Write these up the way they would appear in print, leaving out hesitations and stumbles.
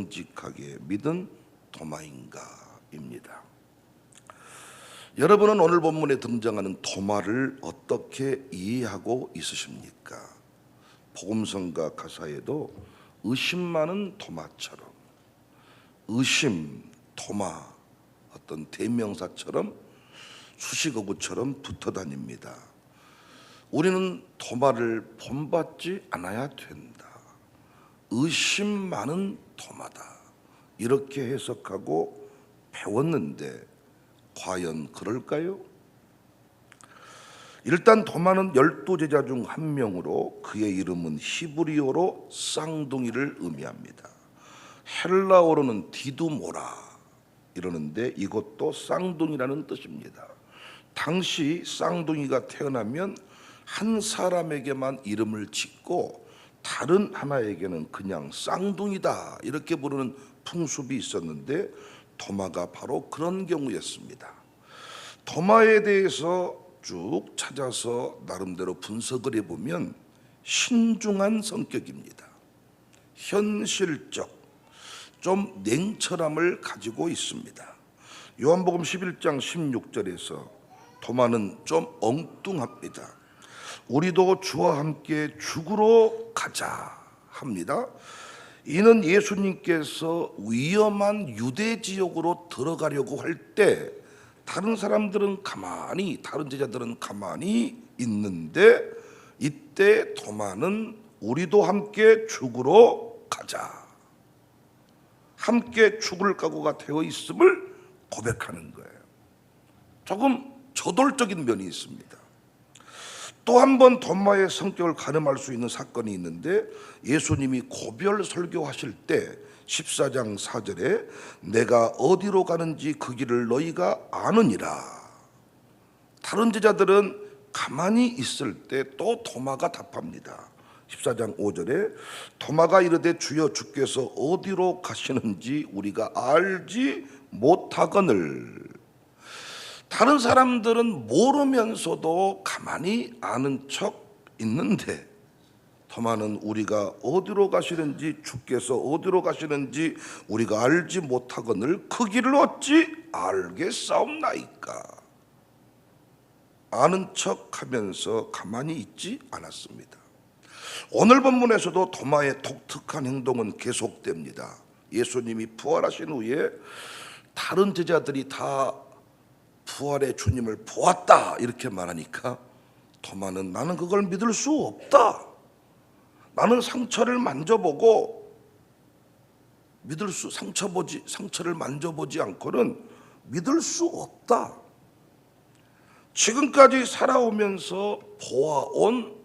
정직하게 믿은 도마인가입니다. 여러분은 오늘 본문에 등장하는 도마를 어떻게 이해하고 있으십니까? 복음성가 가사에도 의심 많은 도마처럼, 의심, 도마, 어떤 대명사처럼 수식어구처럼 붙어 다닙니다. 우리는 도마를 본받지 않아야 된다. 의심 많은 도마다. 이렇게 해석하고 배웠는데 과연 그럴까요? 일단 도마는 12제자 중 한 명으로 그의 이름은 히브리어로 쌍둥이를 의미합니다. 헬라어로는 디두모라 이러는데 이것도 쌍둥이라는 뜻입니다. 당시 쌍둥이가 태어나면 한 사람에게만 이름을 짓고 다른 하나에게는 그냥 쌍둥이다 이렇게 부르는 풍습이 있었는데 도마가 바로 그런 경우였습니다. 도마에 대해서 쭉 찾아서 나름대로 분석을 해보면 신중한 성격입니다. 현실적, 좀 냉철함을 가지고 있습니다. 요한복음 11장 16절에서 도마는 좀 엉뚱합니다. 우리도 주와 함께 죽으러 가자 합니다. 이는 예수님께서 위험한 유대 지역으로 들어가려고 할 때 다른 사람들은 가만히, 다른 제자들은 가만히 있는데 이때 도마는 우리도 함께 죽으러 가자, 함께 죽을 각오가 되어 있음을 고백하는 거예요. 조금 저돌적인 면이 있습니다. 또 한 번 도마의 성격을 가늠할 수 있는 사건이 있는데 예수님이 고별 설교하실 때 14장 4절에 내가 어디로 가는지 그 길을 너희가 아느니라. 다른 제자들은 가만히 있을 때 또 도마가 답합니다. 14장 5절에 도마가 이르되 주여 주께서 어디로 가시는지 우리가 알지 못하거늘. 다른 사람들은 모르면서도 가만히 아는 척 있는데 도마는 우리가 어디로 가시는지 주께서 어디로 가시는지 우리가 알지 못하거늘 그 길을 어찌 알겠사옵나이까. 아는 척하면서 가만히 있지 않았습니다. 오늘 본문에서도 도마의 독특한 행동은 계속됩니다. 예수님이 부활하신 후에 다른 제자들이 다 부활의 주님을 보았다 이렇게 말하니까 도마는 나는 그걸 믿을 수 없다. 나는 상처를 만져보고 상처를 만져보지 않고는 믿을 수 없다. 지금까지 살아오면서 보아온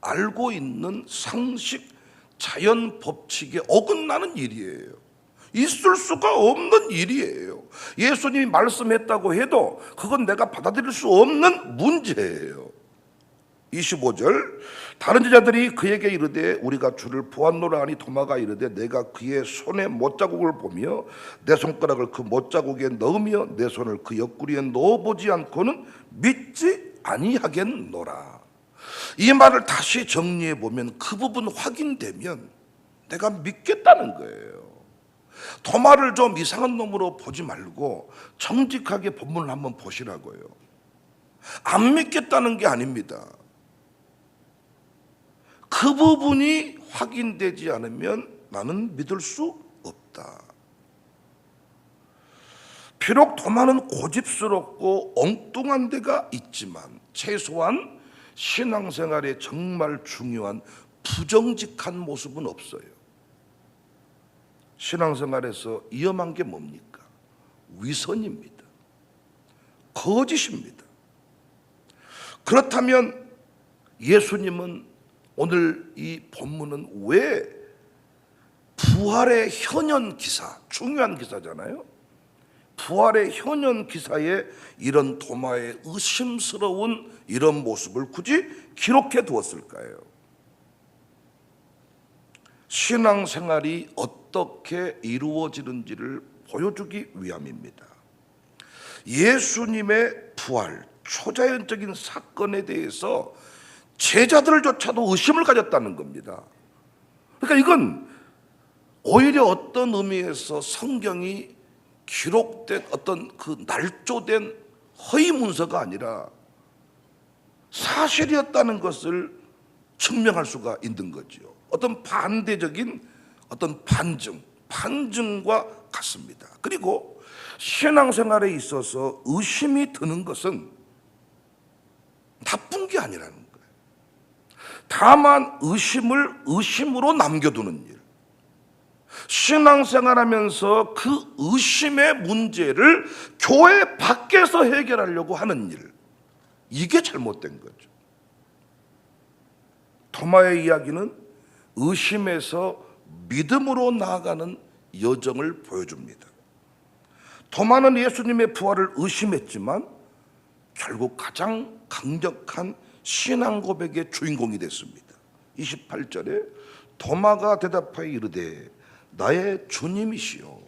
알고 있는 상식 자연 법칙에 어긋나는 일이에요. 있을 수가 없는 일이에요. 예수님이 말씀했다고 해도 그건 내가 받아들일 수 없는 문제예요. 25절 다른 제자들이 그에게 이르되 우리가 주를 보았노라 하니 도마가 이르되 내가 그의 손에 못자국을 보며 내 손가락을 그 못자국에 넣으며 내 손을 그 옆구리에 넣어보지 않고는 믿지 아니하겠노라. 이 말을 다시 정리해 보면 그 부분 확인되면 내가 믿겠다는 거예요. 도마를 좀 이상한 놈으로 보지 말고 정직하게 본문을 한번 보시라고요. 안 믿겠다는 게 아닙니다. 그 부분이 확인되지 않으면 나는 믿을 수 없다. 비록 도마는 고집스럽고 엉뚱한 데가 있지만 최소한 신앙생활에 정말 중요한 부정직한 모습은 없어요. 신앙생활에서 위험한 게 뭡니까? 위선입니다. 거짓입니다. 그렇다면 예수님은 오늘 이 본문은 왜 부활의 현현 기사, 중요한 기사잖아요. 부활의 현현 기사에 이런 도마의 의심스러운 이런 모습을 굳이 기록해 두었을까요? 신앙생활이 어떻게 이루어지는지를 보여주기 위함입니다. 예수님의 부활, 초자연적인 사건에 대해서 제자들조차도 의심을 가졌다는 겁니다. 그러니까 이건 오히려 어떤 의미에서 성경이 기록된 어떤 그 날조된 허위 문서가 아니라 사실이었다는 것을 증명할 수가 있는 거죠. 어떤 반대적인 어떤 반증과 같습니다. 그리고 신앙생활에 있어서 의심이 드는 것은 나쁜 게 아니라는 거예요. 다만 의심을 의심으로 남겨두는 일, 신앙생활하면서 그 의심의 문제를 교회 밖에서 해결하려고 하는 일, 이게 잘못된 거죠. 토마의 이야기는 의심에서 믿음으로 나아가는 여정을 보여줍니다. 토마는 예수님의 부활을 의심했지만 결국 가장 강력한 신앙 고백의 주인공이 됐습니다. 28절에 토마가 대답하여 이르되 나의 주님이시요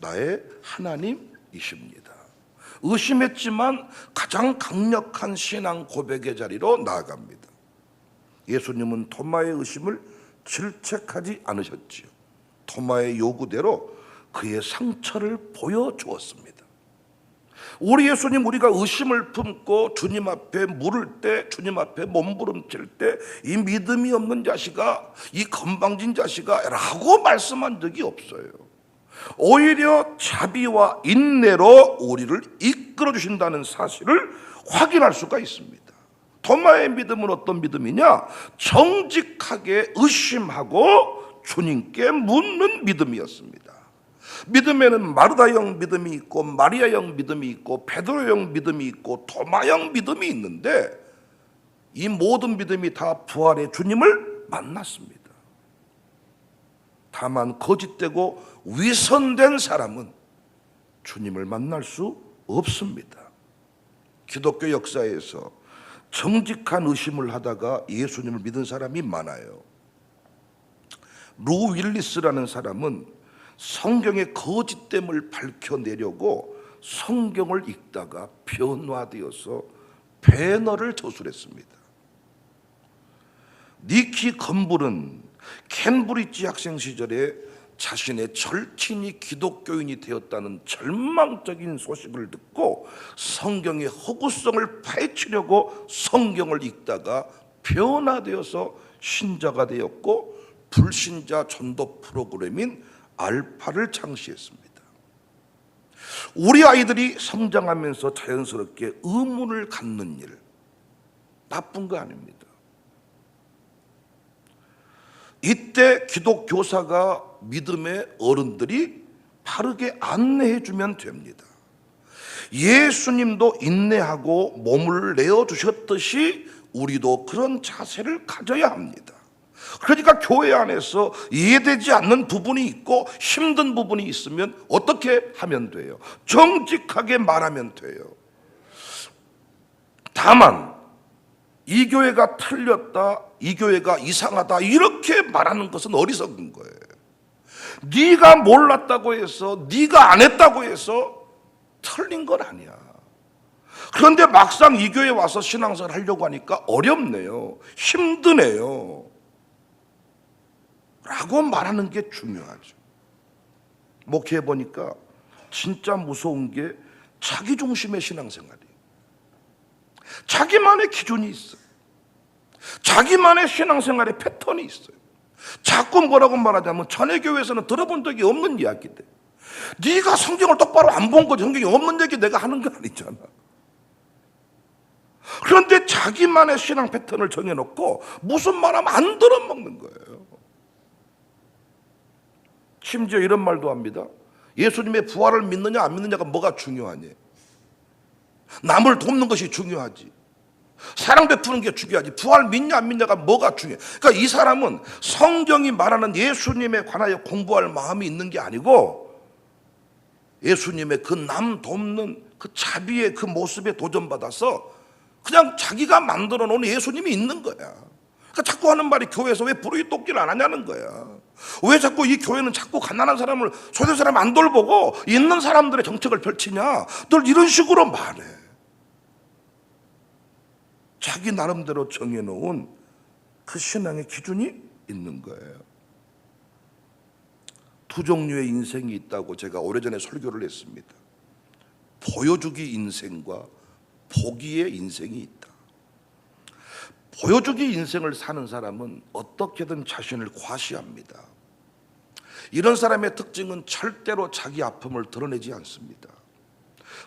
나의 하나님이십니다. 의심했지만 가장 강력한 신앙 고백의 자리로 나아갑니다. 예수님은 토마의 의심을 질책하지 않으셨지요. 토마의 요구대로 그의 상처를 보여주었습니다. 우리 예수님, 우리가 의심을 품고 주님 앞에 물을 때, 주님 앞에 몸부림칠 때 이 믿음이 없는 자식아, 이 건방진 자식아 라고 말씀한 적이 없어요. 오히려 자비와 인내로 우리를 이끌어 주신다는 사실을 확인할 수가 있습니다. 토마의 믿음은 어떤 믿음이냐? 정직하게 의심하고 주님께 묻는 믿음이었습니다. 믿음에는 마르다형 믿음이 있고 마리아형 믿음이 있고 베드로형 믿음이 있고 토마형 믿음이 있는데 이 모든 믿음이 다 부활의 주님을 만났습니다. 다만 거짓되고 위선된 사람은 주님을 만날 수 없습니다. 기독교 역사에서 정직한 의심을 하다가 예수님을 믿은 사람이 많아요. 루 윌리스라는 사람은 성경의 거짓됨을 밝혀내려고 성경을 읽다가 변화되어서 배너를 저술했습니다. 니키 건불은 캠브리지 학생 시절에 자신의 절친이 기독교인이 되었다는 절망적인 소식을 듣고 성경의 허구성을 파헤치려고 성경을 읽다가 변화되어서 신자가 되었고 불신자 전도 프로그램인 알파를 창시했습니다. 우리 아이들이 성장하면서 자연스럽게 의문을 갖는 일, 나쁜 거 아닙니다. 이때 기독교사가 믿음의 어른들이 바르게 안내해 주면 됩니다. 예수님도 인내하고 몸을 내어주셨듯이 우리도 그런 자세를 가져야 합니다. 그러니까 교회 안에서 이해되지 않는 부분이 있고 힘든 부분이 있으면 어떻게 하면 돼요? 정직하게 말하면 돼요. 다만 이 교회가 틀렸다, 이 교회가 이상하다 이렇게 말하는 것은 어리석은 거예요. 네가 몰랐다고 해서, 네가 안 했다고 해서 틀린 건 아니야. 그런데 막상 이 교회에 와서 신앙생활 하려고 하니까 어렵네요, 힘드네요 라고 말하는 게 중요하죠. 목회해 보니까 진짜 무서운 게 자기중심의 신앙생활이에요. 자기만의 기준이 있어요. 자기만의 신앙생활의 패턴이 있어요. 자꾸 뭐라고 말하자면 전에 교회에서는 들어본 적이 없는 이야기들. 네가 성경을 똑바로 안 본 거지, 성경이 없는 얘기 내가 하는 거 아니잖아. 그런데 자기만의 신앙 패턴을 정해놓고 무슨 말하면 안 들어먹는 거예요. 심지어 이런 말도 합니다. 예수님의 부활을 믿느냐 안 믿느냐가 뭐가 중요하니? 남을 돕는 것이 중요하지. 사랑 베푸는 게 중요하지. 부활 믿냐 안 믿냐가 뭐가 중요해. 그러니까 이 사람은 성경이 말하는 예수님에 관하여 공부할 마음이 있는 게 아니고 예수님의 그 남 돕는 그 자비의 그 모습에 도전받아서 그냥 자기가 만들어 놓은 예수님이 있는 거야. 그러니까 자꾸 하는 말이 교회에서 왜 부르기 돕기를 안 하냐는 거야. 왜 자꾸 이 교회는 자꾸 가난한 사람을, 소외된 사람 안 돌보고 있는 사람들의 정책을 펼치냐. 늘 이런 식으로 말해. 자기 나름대로 정해놓은 그 신앙의 기준이 있는 거예요. 두 종류의 인생이 있다고 제가 오래전에 설교를 했습니다. 보여주기 인생과 보기의 인생이 있다. 보여주기 인생을 사는 사람은 어떻게든 자신을 과시합니다. 이런 사람의 특징은 절대로 자기 아픔을 드러내지 않습니다.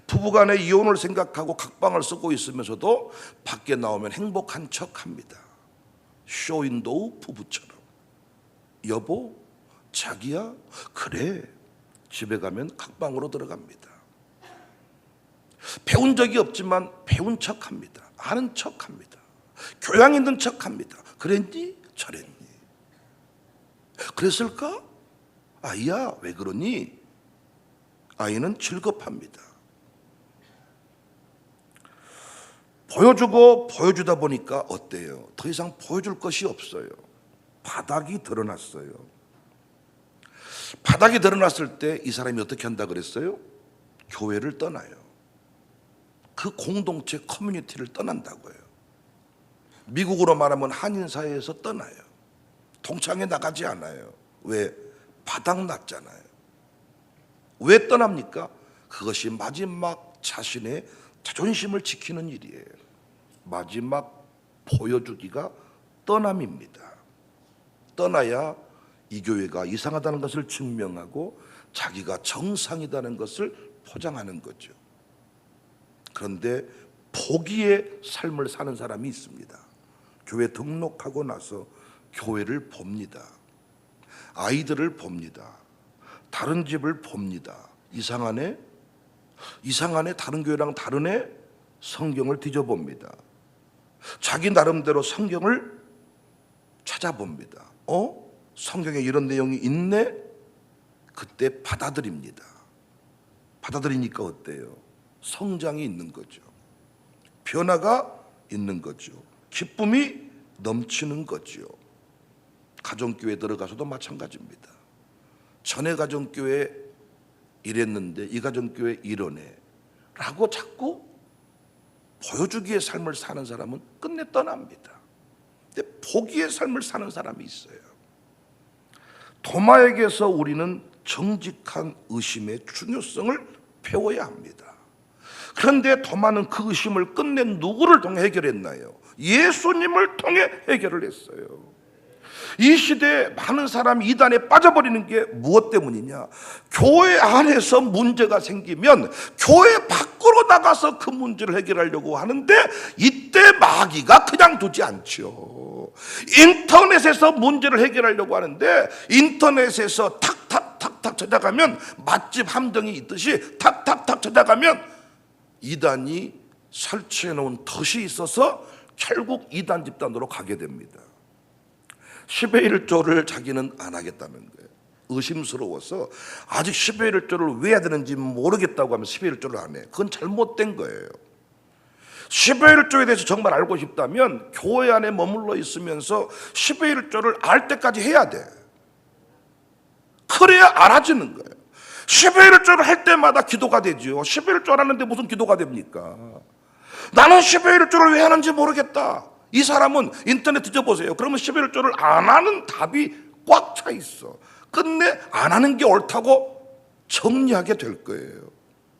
부부간에 이혼을 생각하고 각방을 쓰고 있으면서도 밖에 나오면 행복한 척합니다. 쇼윈도우 부부처럼. 여보, 자기야, 그래. 집에 가면 각방으로 들어갑니다. 배운 적이 없지만 배운 척합니다. 아는 척합니다. 교양 있는 척합니다. 그랬니? 저랬니? 그랬을까? 아이야, 왜 그러니? 아이는 즐겁합니다. 보여주고 보여주다 보니까 어때요? 더 이상 보여줄 것이 없어요. 바닥이 드러났어요. 바닥이 드러났을 때 이 사람이 어떻게 한다 그랬어요? 교회를 떠나요. 그 공동체 커뮤니티를 떠난다고요. 미국으로 말하면 한인사회에서 떠나요. 동창회 나가지 않아요. 왜? 바닥 났잖아요. 왜 떠납니까? 그것이 마지막 자신의 자존심을 지키는 일이에요. 마지막 보여주기가 떠남입니다. 떠나야 이 교회가 이상하다는 것을 증명하고 자기가 정상이라는 것을 포장하는 거죠. 그런데 포기의 삶을 사는 사람이 있습니다. 교회 등록하고 나서 교회를 봅니다. 아이들을 봅니다. 다른 집을 봅니다. 이상하네? 다른 교회랑 다르네? 성경을 뒤져봅니다. 자기 나름대로 성경을 찾아봅니다. 성경에 이런 내용이 있네? 그때 받아들입니다. 받아들이니까 어때요? 성장이 있는 거죠. 변화가 있는 거죠. 기쁨이 넘치는 거죠. 가정교회 들어가서도 마찬가지입니다. 전에 가정교회 이랬는데 이 가정교회 이러네 라고 자꾸 보여주기의 삶을 사는 사람은 끝내 떠납니다. 근데 보기의 삶을 사는 사람이 있어요. 도마에게서 우리는 정직한 의심의 중요성을 배워야 합니다. 그런데 도마는 그 의심을 끝내 누구를 통해 해결했나요? 예수님을 통해 해결을 했어요. 이 시대에 많은 사람이 이단에 빠져버리는 게 무엇 때문이냐? 교회 안에서 문제가 생기면 교회 밖으로 나가서 그 문제를 해결하려고 하는데 이때 마귀가 그냥 두지 않죠. 인터넷에서 문제를 해결하려고 하는데 인터넷에서 탁탁탁탁 찾아가면 맛집 함정이 있듯이 탁탁탁 찾아가면 이단이 설치해 놓은 덫이 있어서 결국 이단 집단으로 가게 됩니다. 10의 1조를 자기는 안 하겠다는 거예요. 의심스러워서 아직 10의 1조를 왜 해야 되는지 모르겠다고 하면 10의 1조를 안 해. 그건 잘못된 거예요. 10의 1조에 대해서 정말 알고 싶다면 교회 안에 머물러 있으면서 10의 1조를 알 때까지 해야 돼. 그래야 알아지는 거예요. 10의 1조를 할 때마다 기도가 되죠. 10의 1조 하는데 무슨 기도가 됩니까? 나는 10의 1조를 왜 하는지 모르겠다. 이 사람은 인터넷 뒤져보세요. 그러면 11일 조를 안 하는 답이 꽉 차 있어. 끝내 안 하는 게 옳다고 정리하게 될 거예요.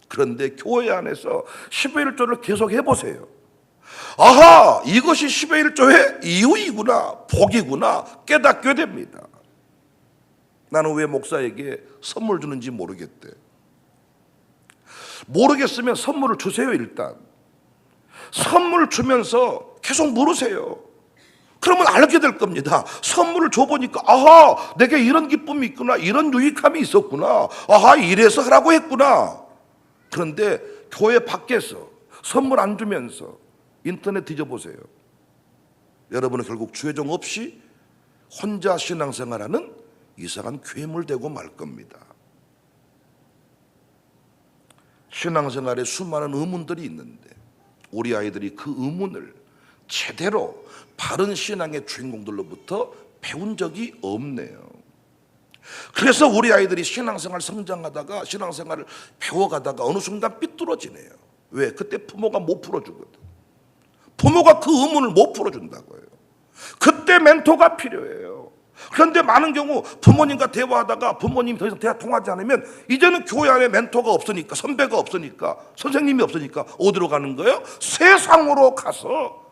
그런데 교회 안에서 11일 조를 계속 해보세요. 아하, 이것이 11일 조의 이유이구나, 복이구나 깨닫게 됩니다. 나는 왜 목사에게 선물 주는지 모르겠대. 모르겠으면 선물을 주세요. 일단 선물 주면서 계속 물으세요. 그러면 알게 될 겁니다. 선물을 줘보니까 아하, 내게 이런 기쁨이 있구나, 이런 유익함이 있었구나, 아하, 이래서 하라고 했구나. 그런데 교회 밖에서 선물 안 주면서 인터넷 뒤져보세요. 여러분은 결국 주의종 없이 혼자 신앙생활하는 이상한 괴물 되고 말 겁니다. 신앙생활에 수많은 의문들이 있는데 우리 아이들이 그 의문을 제대로 바른 신앙의 주인공들로부터 배운 적이 없네요. 그래서 우리 아이들이 신앙생활 성장하다가 신앙생활을 배워가다가 어느 순간 삐뚤어지네요. 왜? 그때 부모가 못 풀어주거든. 부모가 그 의문을 못 풀어준다고요. 그때 멘토가 필요해요. 그런데 많은 경우 부모님과 대화하다가 부모님이 더 이상 대화 통하지 않으면 이제는 교회 안에 멘토가 없으니까, 선배가 없으니까, 선생님이 없으니까 어디로 가는 거예요? 세상으로 가서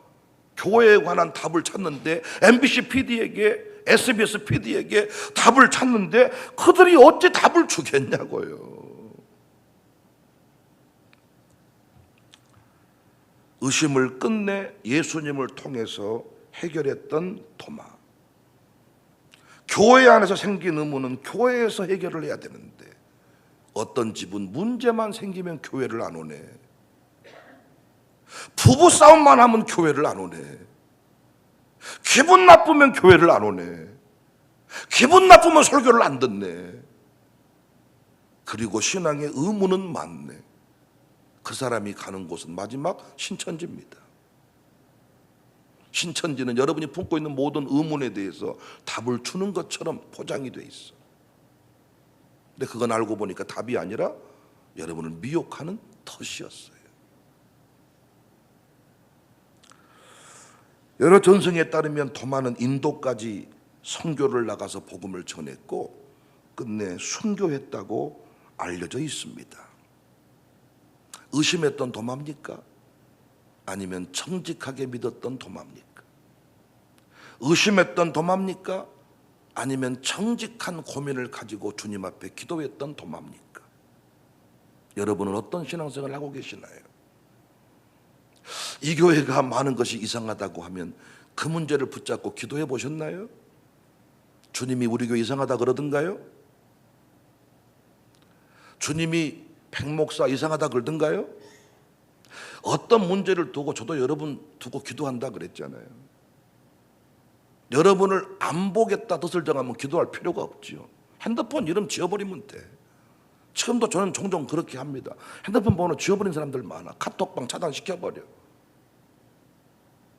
교회에 관한 답을 찾는데, MBC PD에게, SBS PD에게 답을 찾는데 그들이 어찌 답을 주겠냐고요. 의심을 끝내 예수님을 통해서 해결했던 도마. 교회 안에서 생긴 의문은 교회에서 해결을 해야 되는데 어떤 집은 문제만 생기면 교회를 안 오네. 부부 싸움만 하면 교회를 안 오네. 기분 나쁘면 교회를 안 오네. 기분 나쁘면 설교를 안 듣네. 그리고 신앙의 의문은 많네. 그 사람이 가는 곳은 마지막 신천지입니다. 신천지는 여러분이 품고 있는 모든 의문에 대해서 답을 주는 것처럼 포장이 돼 있어. 근데 그건 알고 보니까 답이 아니라 여러분을 미혹하는 덫이었어요. 여러 전승에 따르면 도마는 인도까지 선교를 나가서 복음을 전했고 끝내 순교했다고 알려져 있습니다. 의심했던 도마입니까? 아니면 정직하게 믿었던 도마입니까? 의심했던 도마입니까? 아니면 정직한 고민을 가지고 주님 앞에 기도했던 도마입니까? 여러분은 어떤 신앙생활을 하고 계시나요? 이 교회가 많은 것이 이상하다고 하면 그 문제를 붙잡고 기도해 보셨나요? 주님이 우리 교회 이상하다 그러던가요? 주님이 백목사 이상하다 그러던가요? 어떤 문제를 두고 저도 여러분 두고 기도한다 그랬잖아요. 여러분을 안 보겠다 뜻을 정하면 기도할 필요가 없지요. 핸드폰 이름 지워버리면 돼. 지금도 저는 종종 그렇게 합니다. 핸드폰 번호 지워버린 사람들 많아. 카톡방 차단시켜버려.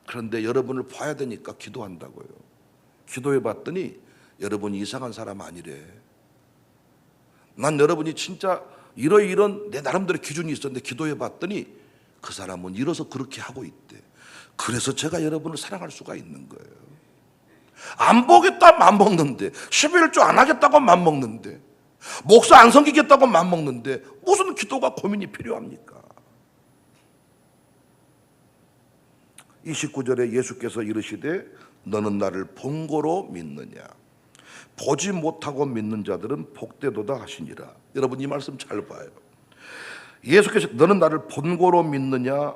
그런데 여러분을 봐야 되니까 기도한다고요. 기도해 봤더니 여러분이 이상한 사람 아니래. 난 여러분이 진짜 이런 내 나름대로 기준이 있었는데 기도해 봤더니 그 사람은 이래서 그렇게 하고 있대. 그래서 제가 여러분을 사랑할 수가 있는 거예요. 안 보겠다 맘먹는데, 11조 안 하겠다고 맘먹는데, 목사 안 섬기겠다고 맘먹는데 무슨 기도가 고민이 필요합니까? 29절에 예수께서 이르시되 너는 나를 본고로 믿느냐? 보지 못하고 믿는 자들은 복되도다 하시니라. 여러분 이 말씀 잘 봐요. 예수께서 너는 나를 본고로 믿느냐?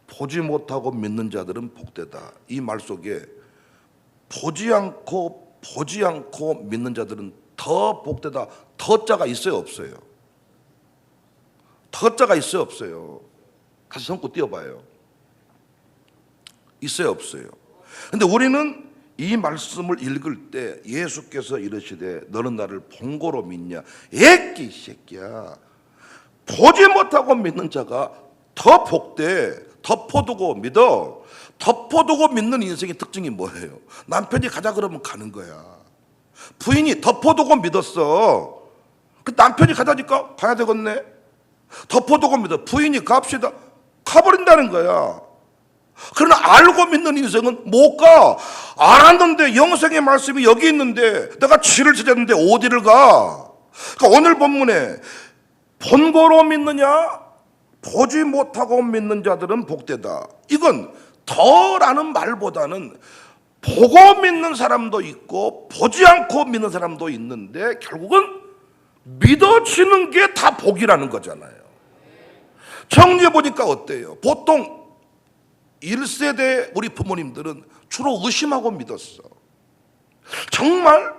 보지 못하고 믿는 자들은 복되다. 이 말 속에 보지 않고 믿는 자들은 더 복되다. 더자가 있어요 없어요? 더자가 있어요 없어요? 같이 손꼽 띄워봐요. 있어요 없어요? 근데 우리는 이 말씀을 읽을 때 예수께서 이르시되 너는 나를 본고로 믿냐? 애끼 새끼야. 보지 못하고 믿는 자가 더 복돼. 덮어두고 믿어. 덮어두고 믿는 인생의 특징이 뭐예요? 남편이 가자 그러면 가는 거야. 부인이 덮어두고 믿었어. 그 남편이 가자니까 가야 되겠네. 덮어두고 믿어. 부인이 갑시다. 가버린다는 거야. 그러나 알고 믿는 인생은 못 가. 알았는데 영생의 말씀이 여기 있는데 내가 지를 찾았는데 어디를 가? 그러니까 오늘 본문에 본고로 믿느냐? 보지 못하고 믿는 자들은 복되다. 이건 더라는 말보다는 보고 믿는 사람도 있고 보지 않고 믿는 사람도 있는데 결국은 믿어지는 게 다 복이라는 거잖아요. 정리해 보니까 어때요? 보통 1세대 우리 부모님들은 주로 의심하고 믿었어. 정말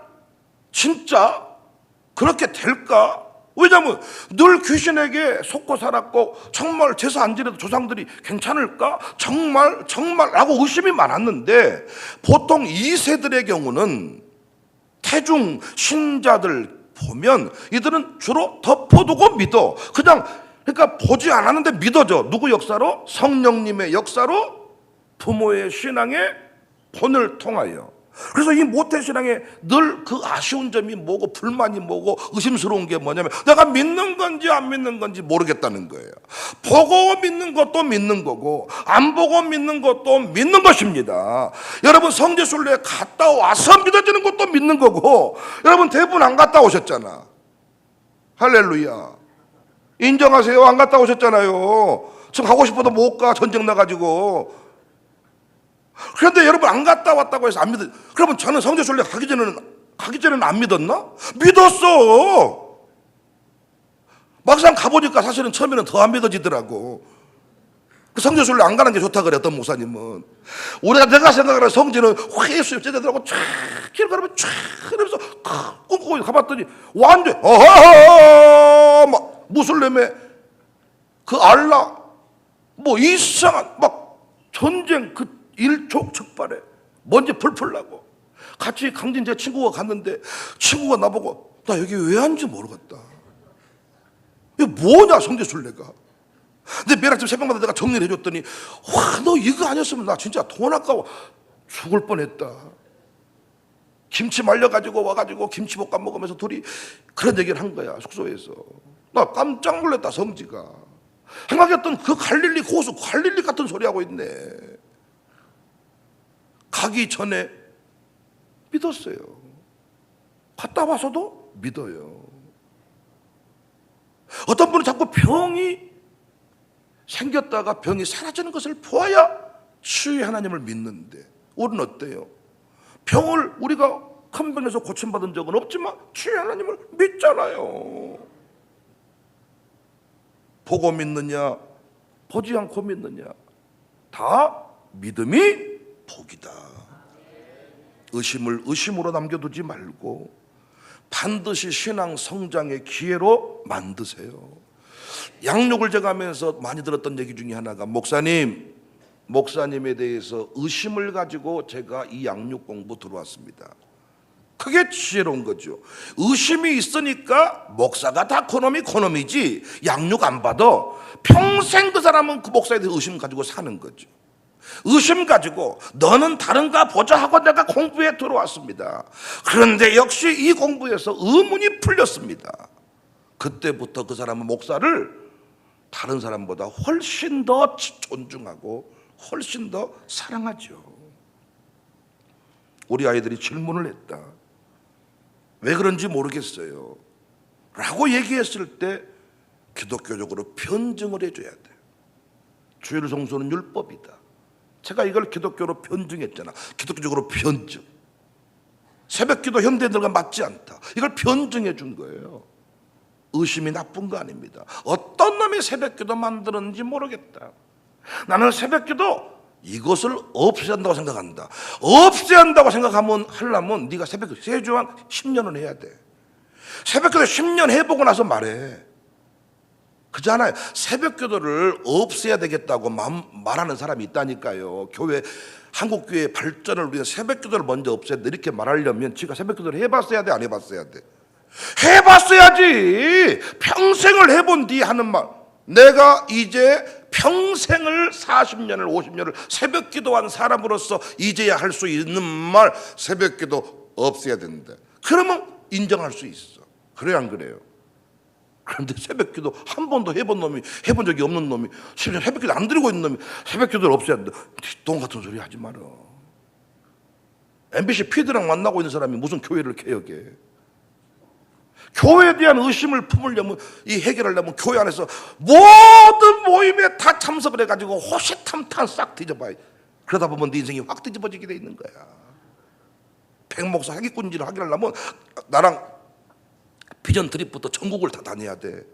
진짜 그렇게 될까? 왜냐하면 늘 귀신에게 속고 살았고 정말 제사 안 지내도 조상들이 괜찮을까? 정말 라고 의심이 많았는데 보통 2세들의 경우는 태중 신자들 보면 이들은 주로 덮어두고 믿어. 그러니까 보지 않았는데 믿어져. 누구 역사로? 성령님의 역사로 부모의 신앙의 본을 통하여. 그래서 이 모태신앙에 늘 그 아쉬운 점이 뭐고 불만이 뭐고 의심스러운 게 뭐냐면 내가 믿는 건지 안 믿는 건지 모르겠다는 거예요. 보고 믿는 것도 믿는 거고 안 보고 믿는 것도 믿는 것입니다. 여러분 성지순례 갔다 와서 믿어지는 것도 믿는 거고 여러분 대부분 안 갔다 오셨잖아. 할렐루야. 인정하세요. 안 갔다 오셨잖아요. 지금 가고 싶어도 못 가. 전쟁 나가지고. 그런데 여러분 안 갔다 왔다고 해서 안 믿어. 그러면 저는 성지순례 가기 전에는 안 믿었나? 믿었어. 막상 가보니까 사실은 처음에는 더 안 믿어지더라고. 그 성지순례 안 가는 게 좋다 그래 어떤 목사님은. 내가 생각하는 성지는 회수에 제대로 쫙 길 가면 쫙 이러면서 ቁ고 가봤더니 완전 막 무슬림의 그 알라 뭐 이상한 막 전쟁 그 일촉즉발에 먼지 풀풀 나고 같이 강진 제 친구가 갔는데 친구가 나보고 나 여기 왜 왔는지 모르겠다. 이게 뭐냐 성지순례가. 근데 매일 아침 새벽마다 내가 정리를 해줬더니 와 너 이거 아니었으면 나 진짜 돈 아까워 죽을 뻔했다. 김치 말려가지고 와가지고 김치볶음 먹으면서 둘이 그런 얘기를 한 거야 숙소에서. 나 깜짝 놀랐다. 성지가 생각했던 그 갈릴리 고수 갈릴리 같은 소리 하고 있네. 가기 전에 믿었어요. 갔다 와서도 믿어요. 어떤 분은 자꾸 병이 생겼다가 병이 사라지는 것을 보아야 치유의 하나님을 믿는데 우리는 어때요? 병을 우리가 큰 병에서 고침받은 적은 없지만 치유의 하나님을 믿잖아요. 보고 믿느냐 보지 않고 믿느냐 다 믿음이 복이다. 의심을 의심으로 남겨두지 말고 반드시 신앙 성장의 기회로 만드세요. 양육을 제가 하면서 많이 들었던 얘기 중에 하나가 목사님에 대해서 의심을 가지고 제가 이 양육 공부 들어왔습니다. 그게 지혜로운 거죠. 의심이 있으니까 목사가 다 코놈이지 양육 안 받아 평생 그 사람은 그 목사에 대해서 의심 가지고 사는 거죠. 의심 가지고 너는 다른가 보자 하고 내가 공부에 들어왔습니다. 그런데 역시 이 공부에서 의문이 풀렸습니다. 그때부터 그 사람은 목사를 다른 사람보다 훨씬 더 존중하고 훨씬 더 사랑하죠. 우리 아이들이 질문을 했다. 왜 그런지 모르겠어요 라고 얘기했을 때 기독교적으로 변증을 해줘야 돼. 주일 성수는 율법이다. 제가 이걸 기독교로 변증했잖아. 기독교적으로 변증. 새벽기도 현대인들과 맞지 않다. 이걸 변증해 준 거예요. 의심이 나쁜 거 아닙니다. 어떤 놈이 새벽기도 만들었는지 모르겠다. 나는 새벽기도 이것을 없애야 한다고 생각한다. 없애야 한다고 하려면 네가 새벽기도 세주 한 10년은 해야 돼. 새벽기도 10년 해보고 나서 말해. 그잖아요. 새벽기도를 없애야 되겠다고 말하는 사람이 있다니까요. 한국교회 발전을 위해 새벽기도를 먼저 없애야 돼 이렇게 말하려면 지가 새벽기도를 해봤어야 돼 안 해봤어야 돼? 해봤어야지. 평생을 해본 뒤 하는 말. 내가 이제 평생을 40년을 50년을 새벽기도한 사람으로서 이제야 할 수 있는 말 새벽기도 없애야 된다. 그러면 인정할 수 있어. 그래요 안 그래요? 그런데 새벽기도 한 번도 해본 적이 없는 놈이 심지어 새벽기도 안 드리고 있는 놈이 새벽기도를 없애야 된다. 뒷돈 같은 소리 하지 마라. MBC PD랑 만나고 있는 사람이 무슨 교회를 개혁해. 교회에 대한 의심을 품으려면 해결하려면 교회 안에서 모든 모임에 다 참석을 해가지고 호시탐탐 싹 뒤져봐야. 그러다 보면 네 인생이 확 뒤집어지게 돼 있는 거야. 백목사 사기꾼질을 하려면 나랑 비전 트립부터 전국을 다 다녀야 돼.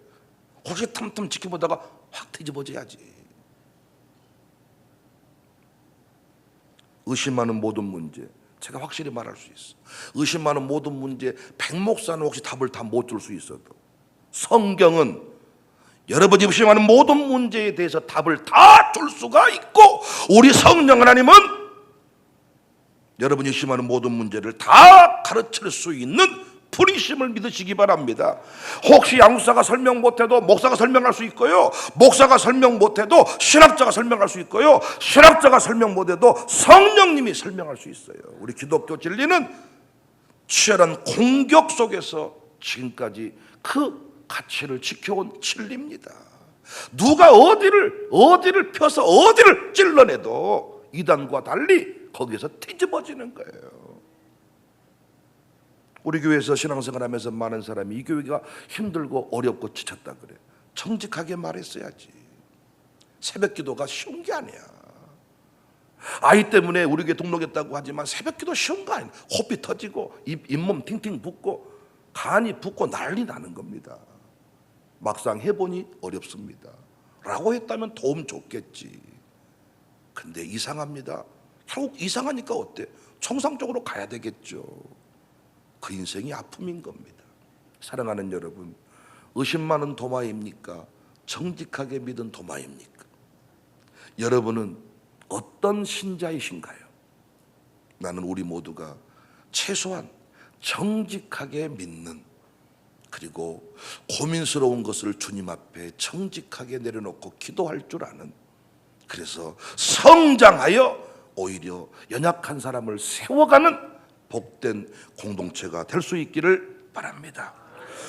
호시탐탐 지켜보다가 확 뒤집어져야지. 의심하는 모든 문제 제가 확실히 말할 수 있어. 의심하는 모든 문제 백목사는 혹시 답을 다 못 줄 수 있어도 성경은 여러분이 의심하는 모든 문제에 대해서 답을 다 줄 수가 있고 우리 성령 하나님은 여러분이 의심하는 모든 문제를 다 가르칠 수 있는 분이심을 믿으시기 바랍니다. 혹시 양육사가 설명 못해도 목사가 설명할 수 있고요, 목사가 설명 못해도 신학자가 설명할 수 있고요, 신학자가 설명 못해도 성령님이 설명할 수 있어요. 우리 기독교 진리는 치열한 공격 속에서 지금까지 그 가치를 지켜온 진리입니다. 누가 어디를 펴서 어디를 찔러내도 이단과 달리 거기서 뒤집어지는 거예요. 우리 교회에서 신앙생활하면서 많은 사람이 이 교회가 힘들고 어렵고 지쳤다 그래. 정직하게 말했어야지. 새벽 기도가 쉬운 게 아니야. 아이 때문에 우리 교회 등록했다고 하지만 새벽 기도 쉬운 거 아니야. 호흡이 터지고 잇몸 팅팅 붓고 간이 붓고 난리 나는 겁니다. 막상 해보니 어렵습니다 라고 했다면 도움 줬겠지. 근데 이상합니다. 결국 이상하니까 어때? 정상적으로 가야 되겠죠. 그 인생이 아픔인 겁니다. 사랑하는 여러분, 의심 많은 도마입니까? 정직하게 믿은 도마입니까? 여러분은 어떤 신자이신가요? 나는 우리 모두가 최소한 정직하게 믿는, 그리고 고민스러운 것을 주님 앞에 정직하게 내려놓고 기도할 줄 아는, 그래서 성장하여 오히려 연약한 사람을 세워가는 복된 공동체가 될 수 있기를 바랍니다.